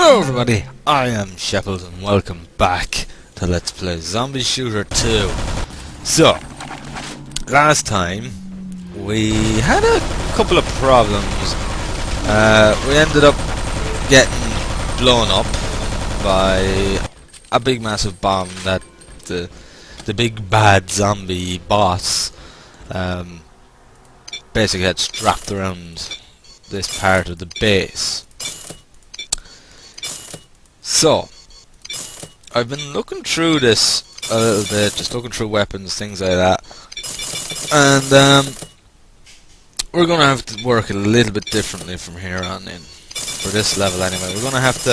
Hello everybody, I am Shepard and welcome back to Let's Play Zombie Shooter 2. So, last time we had a couple of problems. We ended up getting blown up by a big massive bomb that the big bad zombie boss basically had strapped around this part of the base. So, I've been looking through this a little bit, just looking through weapons, things like that, and we're going to have to work a little bit differently from here on in. For this level anyway, we're going to have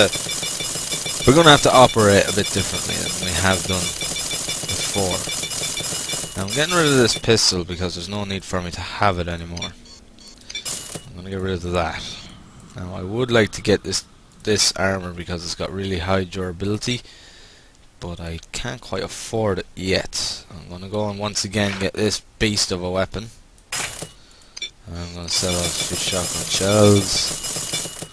to operate a bit differently than we have done before. Now I'm getting rid of this pistol because there's no need for me to have it anymore. I'm going to get rid of that. Now I would like to get this armor because it's got really high durability, but I can't quite afford it yet. I'm going to go and once again get this beast of a weapon. I'm going to sell off a few shotgun shells.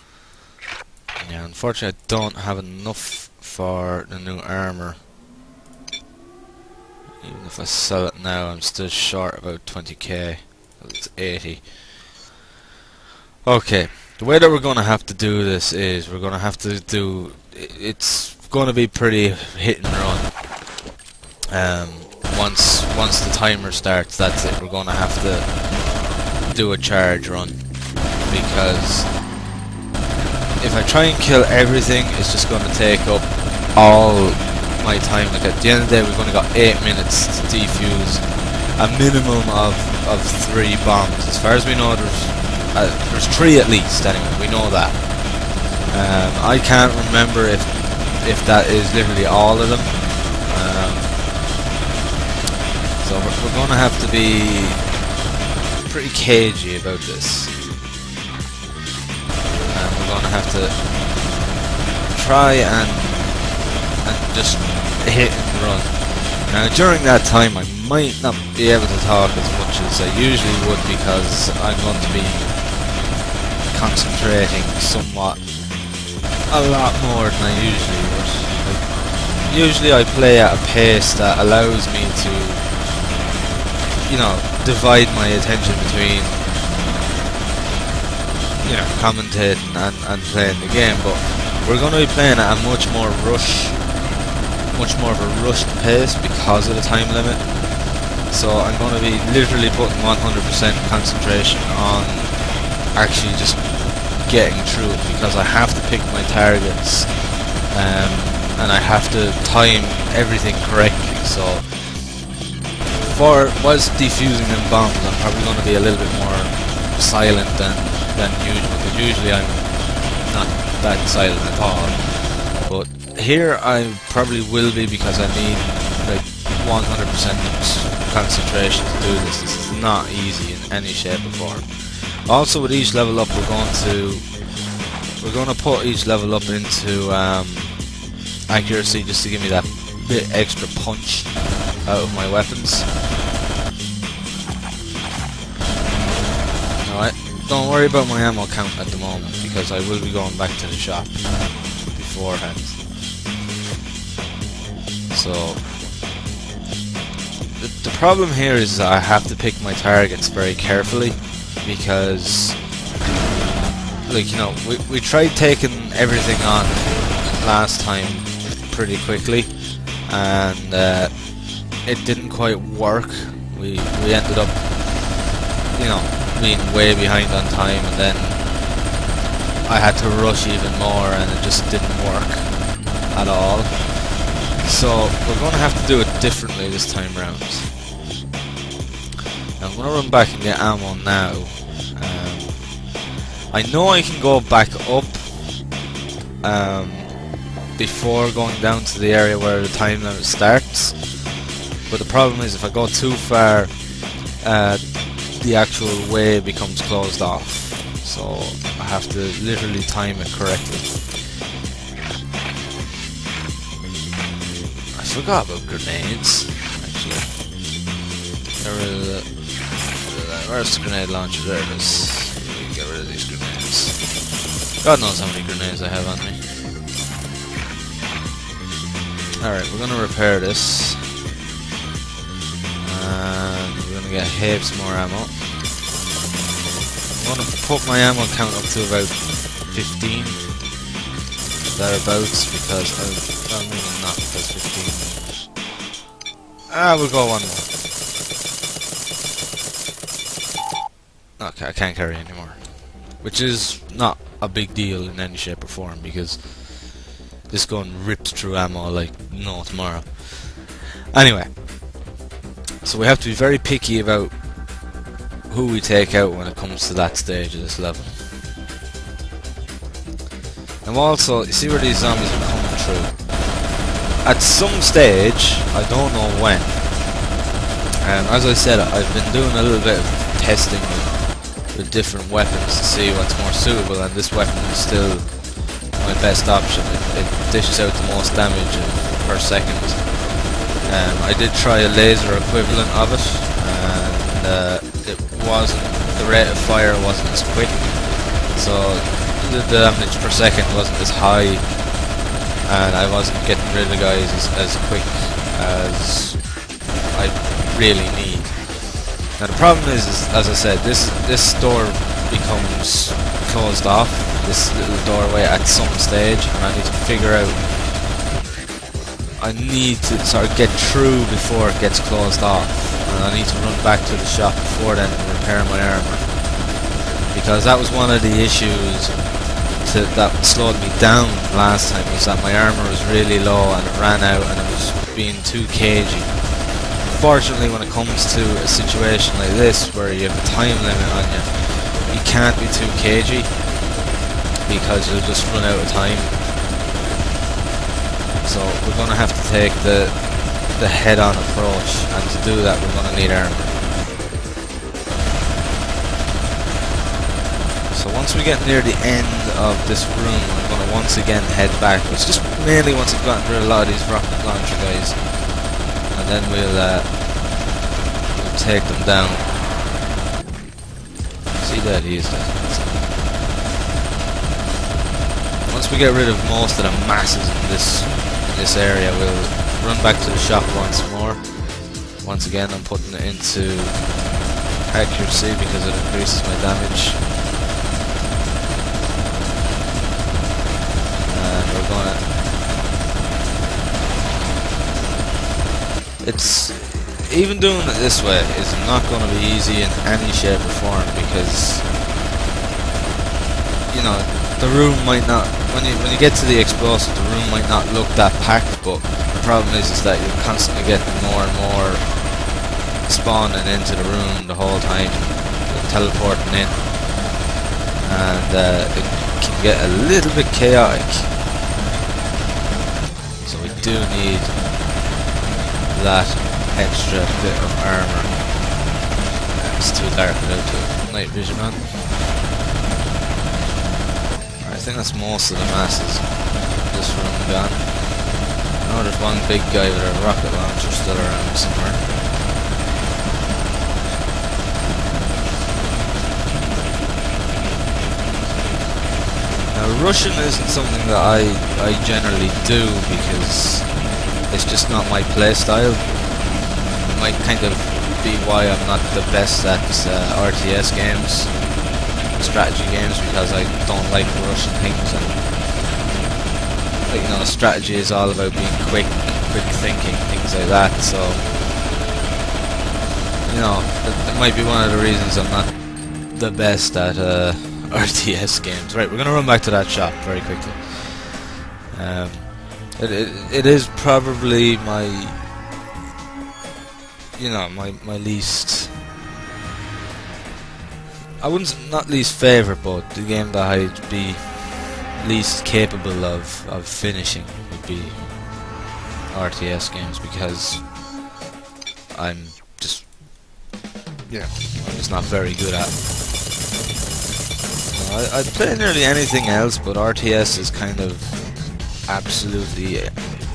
Yeah, unfortunately I don't have enough for the new armor. Even if I sell it now, I'm still short about 20k. It's 80. Okay. The way that we're going to have to do this is we're going to have to do... It's going to be pretty hit and run. Once the timer starts, that's it. We're going to have to do a charge run. Because if I try and kill everything, it's just going to take up all my time. Like at the end of the day, we've only got 8 minutes to defuse a minimum of 3 bombs. As far as we know, there's 3 at least, anyway, we know that. I can't remember if that is literally all of them. So we're going to have to be pretty cagey about this. We're going to have to try and just hit and run. Now during that time I might not be able to talk as much as I usually would because I'm going to be concentrating somewhat a lot more than I usually would. Usually I play at a pace that allows me to, you know, divide my attention between, you know, commentating and playing the game, but we're going to be playing at a much more of a rushed pace because of the time limit. So I'm going to be literally putting 100% concentration on actually just getting through it because I have to pick my targets and I have to time everything correctly. So whilst defusing them bombs, I'm probably going to be a little bit more silent than usual, because usually I'm not that silent at all. But here I probably will be because I need like 100% concentration to do this. This is not easy in any shape or form. Also, with each level up, we're going to put each level up into accuracy, just to give me that bit extra punch out of my weapons. Alright, don't worry about my ammo count at the moment because I will be going back to the shop beforehand. So the problem here is I have to pick my targets very carefully. Because, like, you know, we tried taking everything on last time pretty quickly, and it didn't quite work. We ended up, you know, being way behind on time, and then I had to rush even more, and it just didn't work at all. So we're going to have to do it differently this time round. I'm going to run back and get ammo now. I know I can go back up before going down to the area where the time limit starts, but the problem is if I go too far, the actual way becomes closed off, so I have to literally time it correctly. I forgot about grenades, actually. Get rid of that. Where's the grenade launcher? There it is. Get rid of these grenades. God knows how many grenades I have on me. Alright, we're gonna repair this. And we're gonna get heaps more ammo. I'm gonna put my ammo count up to about 15. Thereabouts, because well, maybe not because 15. We'll go one more. Okay, I can't carry anymore. Which is not a big deal in any shape or form, because this gun rips through ammo like no tomorrow. Anyway, so we have to be very picky about who we take out when it comes to that stage of this level. And also, you see where these zombies are coming through? At some stage, I don't know when, as I said, I've been doing a little bit of testing with different weapons to see what's more suitable, and this weapon is still my best option. It dishes out the most damage per second. I did try a laser equivalent of it, and it wasn't, the rate of fire wasn't as quick, so the damage per second wasn't as high, and I wasn't getting rid of guys as quick as I really need. Now the problem is as I said, this door becomes closed off, this little doorway at some stage, and I need to figure out, I need to sort of get through before it gets closed off, and I need to run back to the shop before then and repair my armor, because that was one of the issues that slowed me down last time, was that my armor was really low and it ran out and it was being too cagey. Unfortunately, when it comes to a situation like this where you have a time limit on you, you can't be too cagey, because you'll just run out of time. So we're going to have to take the head-on approach, and to do that we're going to need armor. So once we get near the end of this room, I'm going to once again head backwards, just mainly once I've gotten through a lot of these rocket launcher guys, and then we'll take them down. See that he is dead. Once we get rid of most of the masses in this area, we'll run back to the shop once more. Once again, I'm putting it into accuracy because it increases my damage. And we're gonna... even doing it this way is not going to be easy in any shape or form, because, you know, the room might not, when you get to the explosive, the room might not look that packed, but the problem is that you're constantly getting more and more spawning into the room the whole time, teleporting in, and it can get a little bit chaotic. So we do need that extra bit of armor. It's too dark without the night vision on. I think that's most of the masses in this room gone. I know there's one big guy with a rocket launcher still around somewhere. Now rushing isn't something that I generally do, because it's just not my playstyle. It might kind of be why I'm not the best at RTS games, strategy games, because I don't like rushing things, and, like, you know, strategy is all about being quick thinking, things like that. So, you know, that might be one of the reasons I'm not the best at RTS games. Right, we're gonna run back to that shop very quickly. It is probably my, you know, my least, I wouldn't, not least favourite, but the game that I'd be least capable of finishing would be RTS games, because I'm just, you know, I'm just not very good at it. I'd play nearly anything else, but RTS is kind of absolutely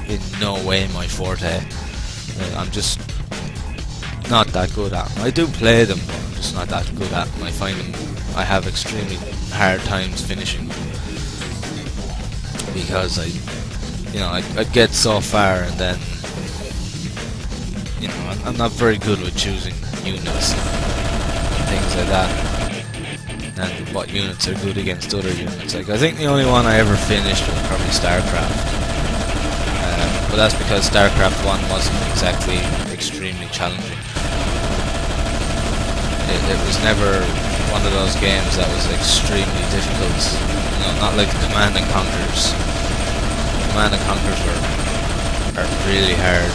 in no way my forte. I'm just not that good at them. I do play them, but I'm just not that good at them. I find I have extremely hard times finishing them, because you know, I'd get so far, and then, you know, I'm not very good with choosing units and things like that, and what units are good against other units. Like, I think the only one I ever finished was probably StarCraft, but that's because StarCraft 1 wasn't exactly extremely challenging. It was never one of those games that was extremely difficult, you know, not like Command and Conquers. Command and Conquers are really hard.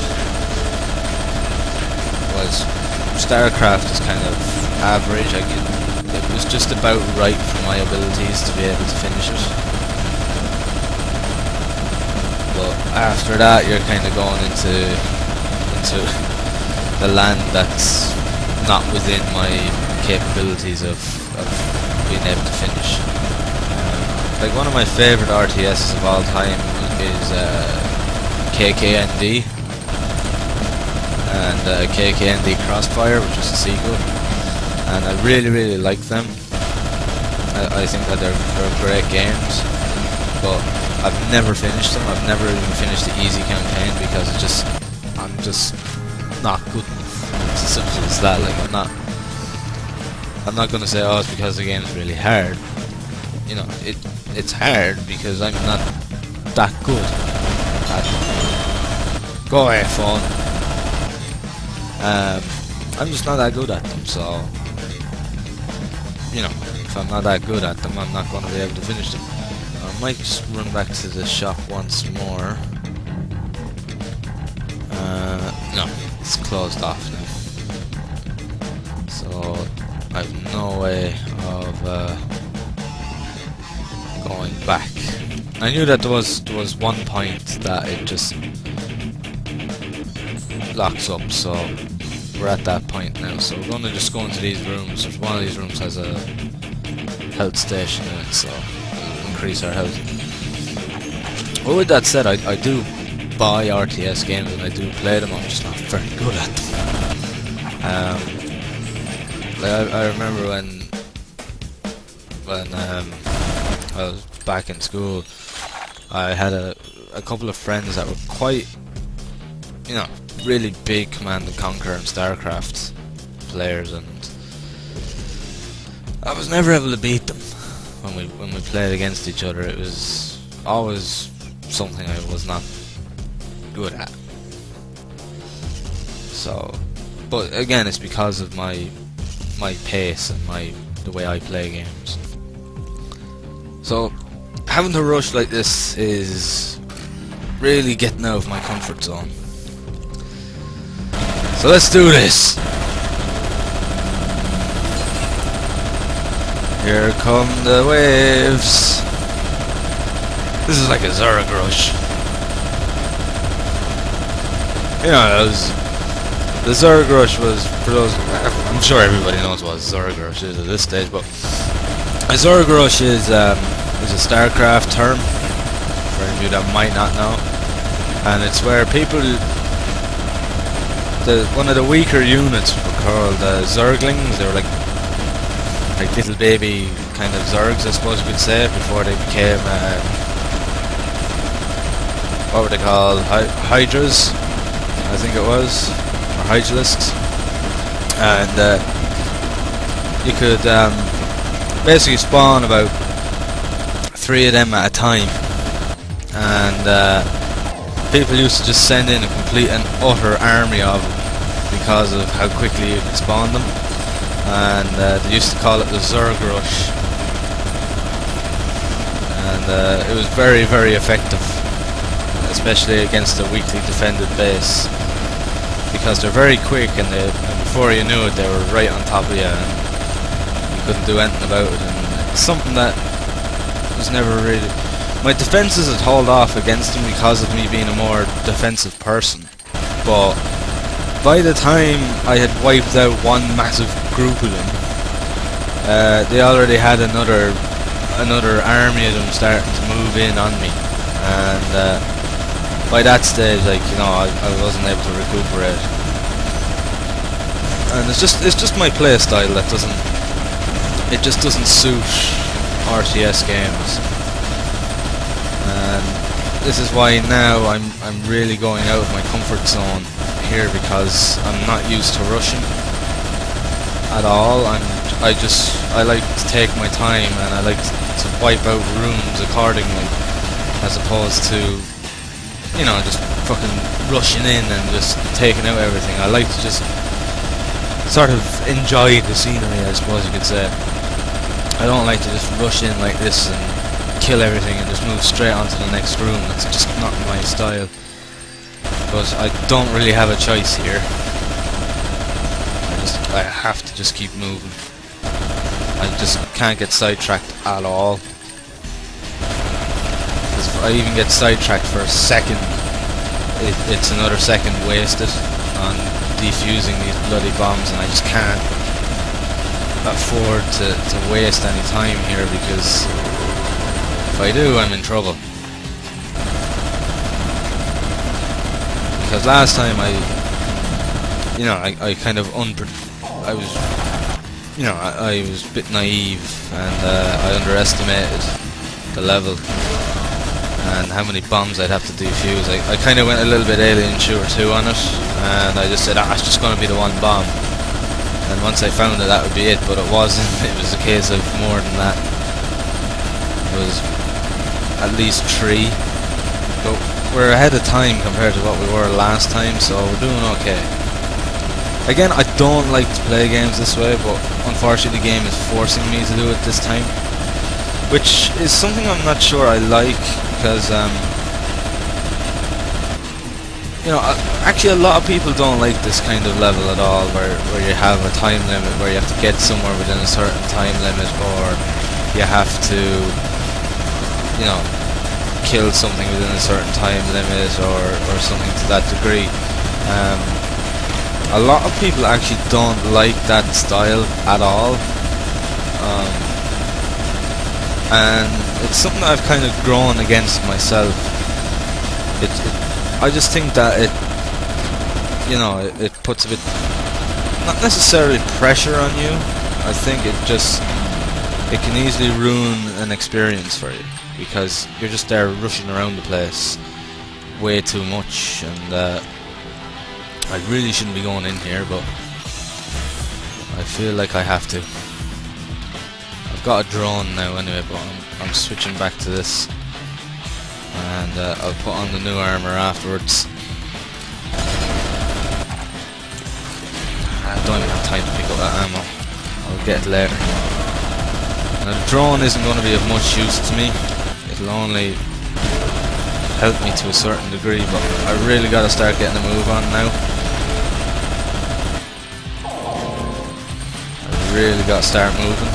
Whereas StarCraft is kind of average. It was just about right for my abilities to be able to finish it. But after that, you're kind of going into the land that's not within my capabilities of being able to finish. Like, one of my favourite RTSs of all time is KKND, and KKND Crossfire, which was a sequel, and I really like them. I think that they're great games, but I've never finished them. I've never even finished the easy campaign because I'm just not good enough. It's as simple as that. Like, I'm not gonna say, oh, it's because the game's really hard. You know, it's hard because I'm not that good at them. Go away, phone. I'm just not that good at them, so, you know, if I'm not that good at them, I'm not going to be able to finish them. I might just run back to the shop once more. No, it's closed off now, so I've no way of going back. I knew that there was one point that it just locks up, so we're at that point now. So we're going to just go into these rooms. One of these rooms has a health station in it, so it'll increase our health. Well, with that said, I do buy RTS games and I do play them. I'm just not very good at them. Like, I remember when I was back in school, I had a couple of friends that were quite, you know, really big Command and Conquer and StarCraft players, and I was never able to beat them when we played against each other. It was always something I was not good at. So, but again, it's because of my pace and the way I play games. So, having to rush like this is really getting out of my comfort zone. So let's do this! Here come the waves! This is like a Zerg rush. You know, the Zerg rush was, for those, I'm sure everybody knows what Zerg rush is at this stage, but a Zerg rush is a StarCraft term, for any of you that might not know, and it's where people, one of the weaker units were called Zerglings. They were like little baby kind of Zergs, I suppose you could say, before they became, what were they called, Hydras, I think it was, or Hydralisks, and you could basically spawn about 3 of them at a time, and people used to just send in a complete and utter army of them because of how quickly you could spawn them, and they used to call it the Zerg Rush, and it was very, very effective, especially against a weakly defended base, because they're very quick, and before you knew it they were right on top of you and you couldn't do anything about it. And it's something that was never really, my defences had hauled off against them because of me being a more defensive person, but by the time I had wiped out one massive group of them, they already had another army of them starting to move in on me, and by that stage, like, you know, I wasn't able to recuperate. And it's just my play style that just doesn't suit RTS games. And this is why now I'm really going out of my comfort zone here, because I'm not used to rushing at all. I like to take my time, and I like to wipe out rooms accordingly, as opposed to, you know, just fucking rushing in and just taking out everything. I like to just sort of enjoy the scenery, I suppose you could say. I don't like to just rush in like this and kill everything and just move straight onto the next room. That's just not my style. But I don't really have a choice here. I have to just keep moving. I just can't get sidetracked at all. Because if I even get sidetracked for a second, it's another second wasted on defusing these bloody bombs, and I just can't afford to waste any time here, because if I do, I'm in trouble. Because last time I kind of I was a bit naive, and I underestimated the level and how many bombs I'd have to defuse. I kind of went a little bit Alien Shooter 2 on it, and I just said, it's just going to be the one bomb. And once I found that would be it, but it wasn't. It was a case of more than that. It was at least 3. But we're ahead of time compared to what we were last time, so we're doing okay. Again, I don't like to play games this way, but unfortunately the game is forcing me to do it this time, which is something I'm not sure I like, because actually a lot of people don't like this kind of level at all, where you have a time limit, where you have to get somewhere within a certain time limit, or you have to, you know, kill something within a certain time limit, or something to that degree. A lot of people actually don't like that style at all, and it's something that I've kind of grown against myself. I just think that it puts a bit, not necessarily pressure on you. I think it can easily ruin an experience for you, because you're just there rushing around the place way too much, and I really shouldn't be going in here, but I feel like I have to. I've got a drone now anyway, but I'm switching back to this, and I'll put on the new armor afterwards. I don't even have time to pick up that ammo. I'll get it later. Now, the drone isn't going to be of much use to me. It'll only help me to a certain degree, but I really got to start getting a move on now. Really got to start moving.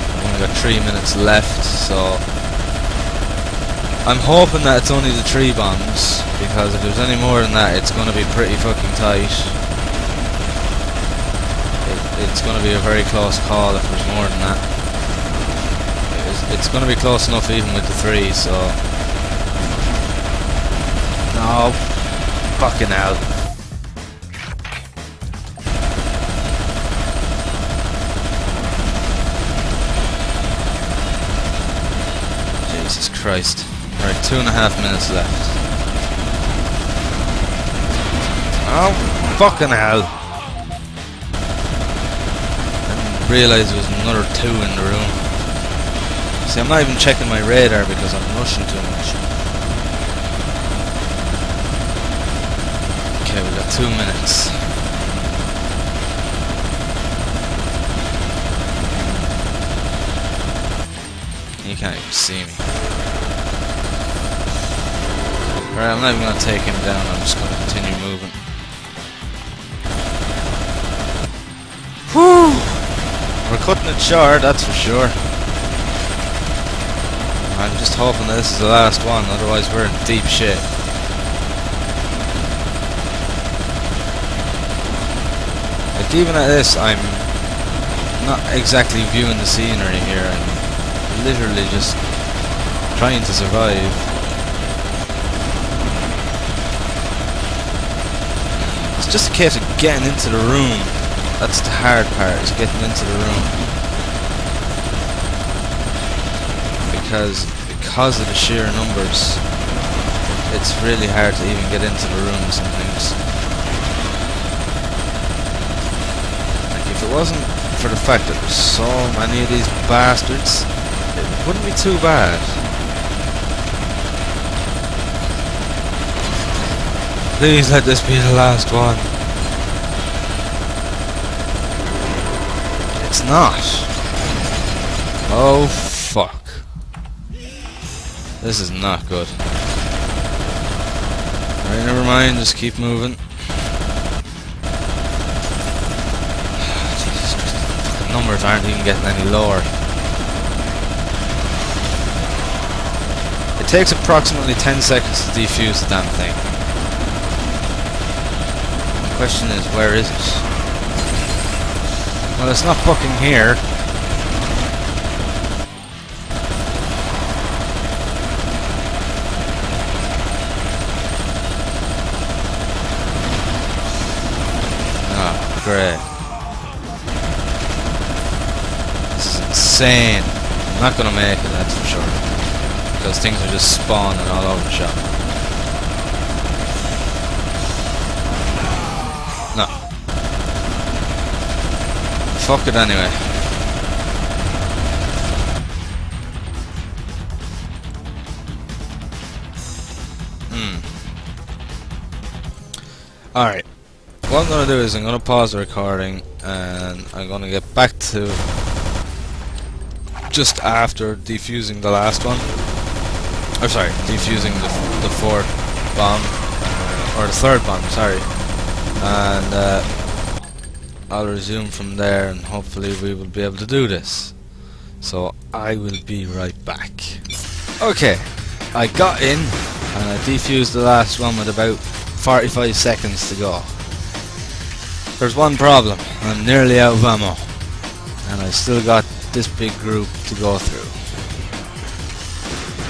I've only got 3 minutes left, so I'm hoping that it's only the 3 bombs, because if there's any more than that, it's going to be pretty fucking tight. It's going to be a very close call if there's more than that. It's going to be close enough even with the 3, so... No, fucking hell. Jesus Christ. Alright, 2.5 minutes left. Oh, fucking hell. I didn't realise there was another 2 in the room. See, I'm not even checking my radar because I'm rushing too much. Okay, we got 2 minutes. You can't even see me. Alright, I'm not even going to take him down, I'm just going to continue moving. Whew! We're cutting it short, that's for sure. I'm just hoping that this is the last one, otherwise we're in deep shit. Like, even at this, I'm not exactly viewing the scenery here, I'm literally just trying to survive. It's just a case of getting into the room. That's the hard part, is getting into the room. Because because of the sheer numbers, it's really hard to even get into the room sometimes. Like, if it wasn't for the fact that there's so many of these bastards, it wouldn't be too bad. Please let this be the last one. It's not. Oh fuck. This is not good. Alright, never mind, just keep moving. Jesus Christ, the numbers aren't even getting any lower. It takes approximately 10 seconds to defuse the damn thing. The question is, where is it? Well, it's not fucking here. Oh, great. This is insane. I'm not gonna make it, that's for sure. Because things are just spawning all over the shop. No. Fuck it anyway. Alright. What I'm gonna do is I'm gonna pause the recording and I'm gonna get back to just after defusing the last one. Oh, sorry, defusing the fourth bomb, or the third bomb, sorry. And I'll resume from there, and hopefully we will be able to do this. So I will be right back. Okay, I got in and I defused the last one with about 45 seconds to go. There's one problem, I'm nearly out of ammo, and I still got this big group to go through.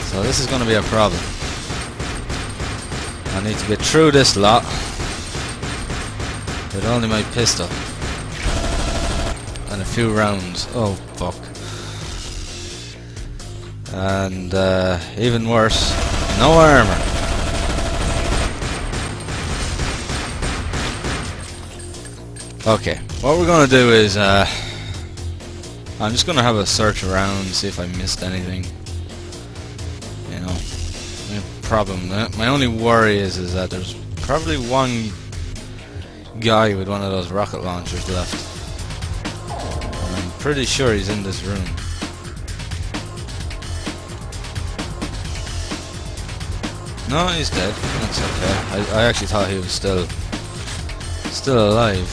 So this is going to be a problem. I need to get through this lot with only my pistol and a few rounds. Oh fuck. And even worse, no armor. Okay, what we're gonna do is I'm just gonna have a search around, see if I missed anything. You know, my only worry is that there's probably one guy with one of those rocket launchers left. I'm pretty sure he's in this room. No, he's dead. That's okay. I actually thought he was still alive.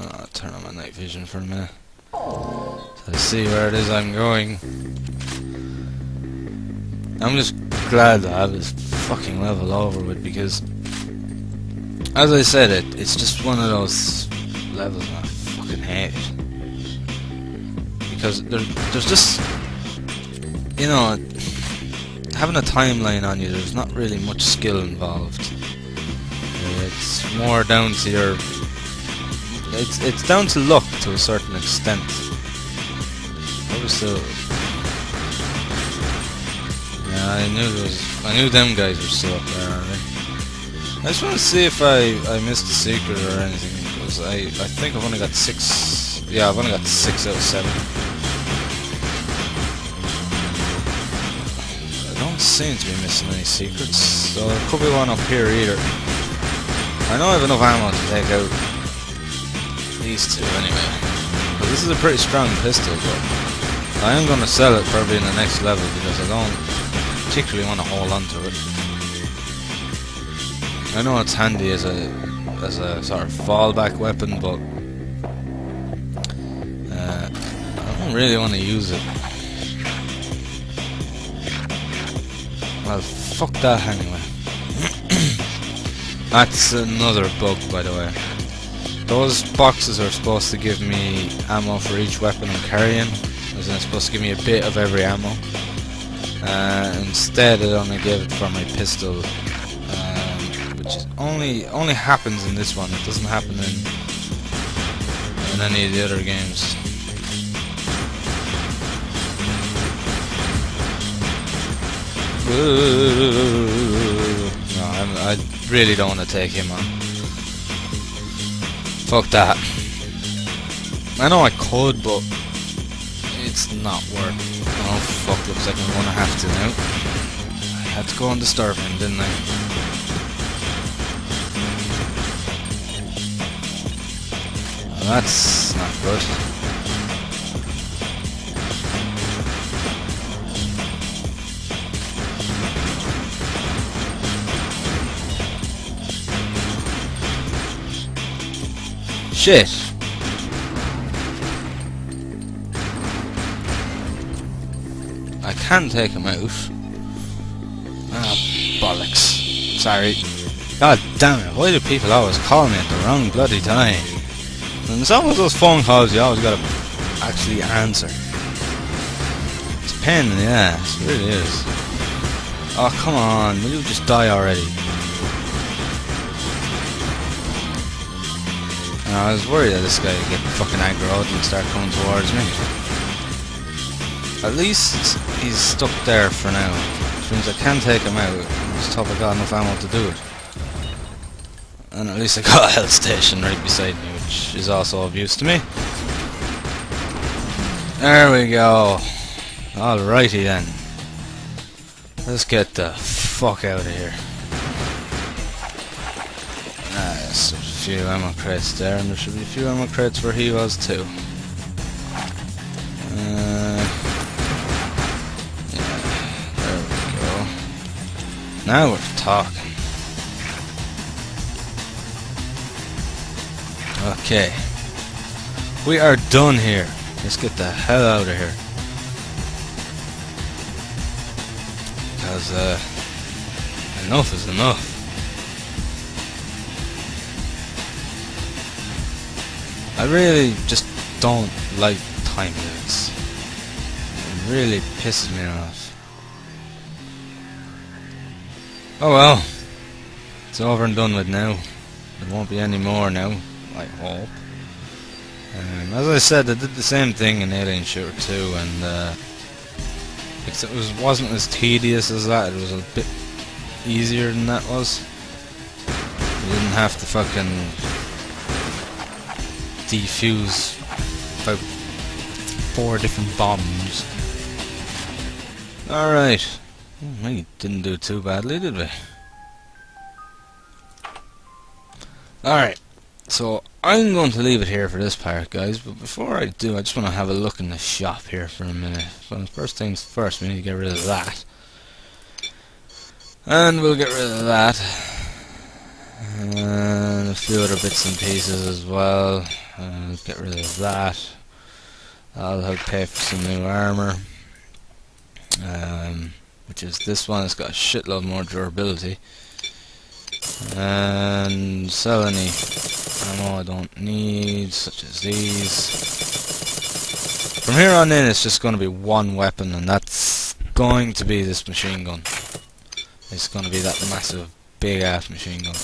I'll turn on my night vision for a minute to see where it is I'm going. I'm just glad to have this fucking level over with, because as I said, it's just one of those levels I fucking hate. Because there's just, you know, having a timeline on you, there's not really much skill involved. It's more down to your... It's down to luck to a certain extent. Obviously, yeah, I knew them guys were still up there, aren't they? I just want to see if I missed a secret or anything, because I think I've only got 6. Yeah, I've only got 6 out of 7. I don't seem to be missing any secrets, so there could be one up here either. I know I have enough ammo to take out these two anyway. But this is a pretty strong pistol, but I am going to sell it probably in the next level, because I don't particularly want to hold on to it. I know it's handy as a sort of fallback weapon, but I don't really want to use it. Well, fuck that anyway. That's another bug, by the way. Those boxes are supposed to give me ammo for each weapon I'm carrying, as in it's supposed to give me a bit of every ammo. Instead, it only gave it for my pistol, which is only happens in this one. It doesn't happen in any of the other games. No, I really don't want to take him on. Fuck that. I know I could, but it's not worth. Oh fuck, looks like I'm gonna have to now. I had to go and disturb him, didn't I? Well, that's not good. Shit! I can take him out. Ah, bollocks. Sorry. God damn it, why do people always call me at the wrong bloody time? And it's always those phone calls you always gotta actually answer. It's a pain in the ass, it really is. Oh, come on, will you just die already? I was worried that this guy would get fucking aggroed and start coming towards me. At least he's stuck there for now, which means I can take him out. I just hope I got enough ammo to do it. And at least I got a health station right beside me, which is also of use to me. There we go. Alrighty then. Let's get the fuck out of here. Yes, there's a few ammo crates there, and there should be a few ammo crates where he was too. Yeah, there we go. Now we're talking. Okay. We are done here. Let's get the hell out of here. Because, enough is enough. I really just don't like time limits. It really pisses me off. Oh well. It's over and done with now. There won't be any more now, I hope. As I said, I did the same thing in Alien Shooter 2, and except it wasn't as tedious as that. It was a bit easier than that was. You didn't have to fucking defuse about 4 different bombs. Alright. We didn't do too badly, did we? Alright. So, I'm going to leave it here for this part, guys. But before I do, I just want to have a look in the shop here for a minute. So, first things first, we need to get rid of that. And we'll get rid of that. And a few other bits and pieces as well. Get rid of that. That'll help pay for some new armor. Which is this one. It's got a shitload more durability. And sell any ammo I don't need, such as these. From here on in, it's just going to be one weapon, and that's going to be this machine gun. It's going to be that massive, big ass machine gun.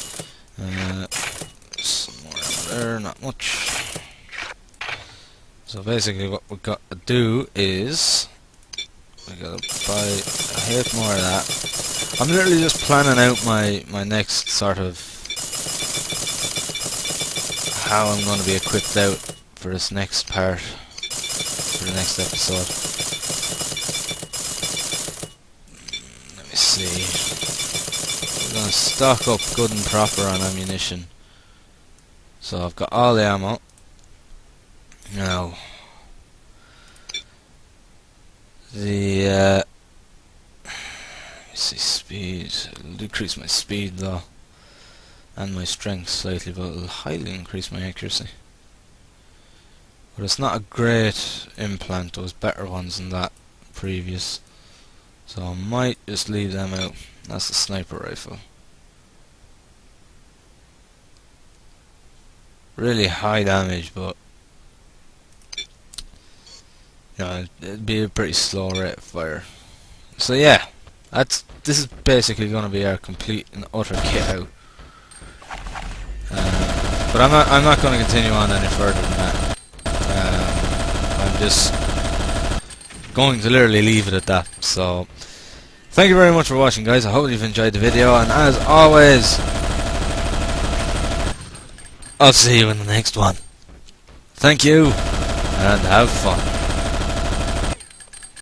Some more ammo there, not much. So basically what we've got to do is we gotta buy a heap more of that. I'm literally just planning out my next sort of how I'm going to be equipped out for this next part, for the next episode. Let me see. We're going to stock up good and proper on ammunition. So I've got all the ammo. Now, let's see, speed. It'll decrease my speed though, and my strength slightly, but it'll highly increase my accuracy. But it's not a great implant. There was better ones than that previous, so I might just leave them out. That's the sniper rifle. Really high damage, but you know, it'd be a pretty slow rate of fire. So yeah, this is basically going to be our complete and utter kit out. But I'm not going to continue on any further than that. I'm just going to literally leave it at that. So Thank you very much for watching, guys. I hope you've enjoyed the video, and as always, I'll see you in the next one. Thank you, and have fun.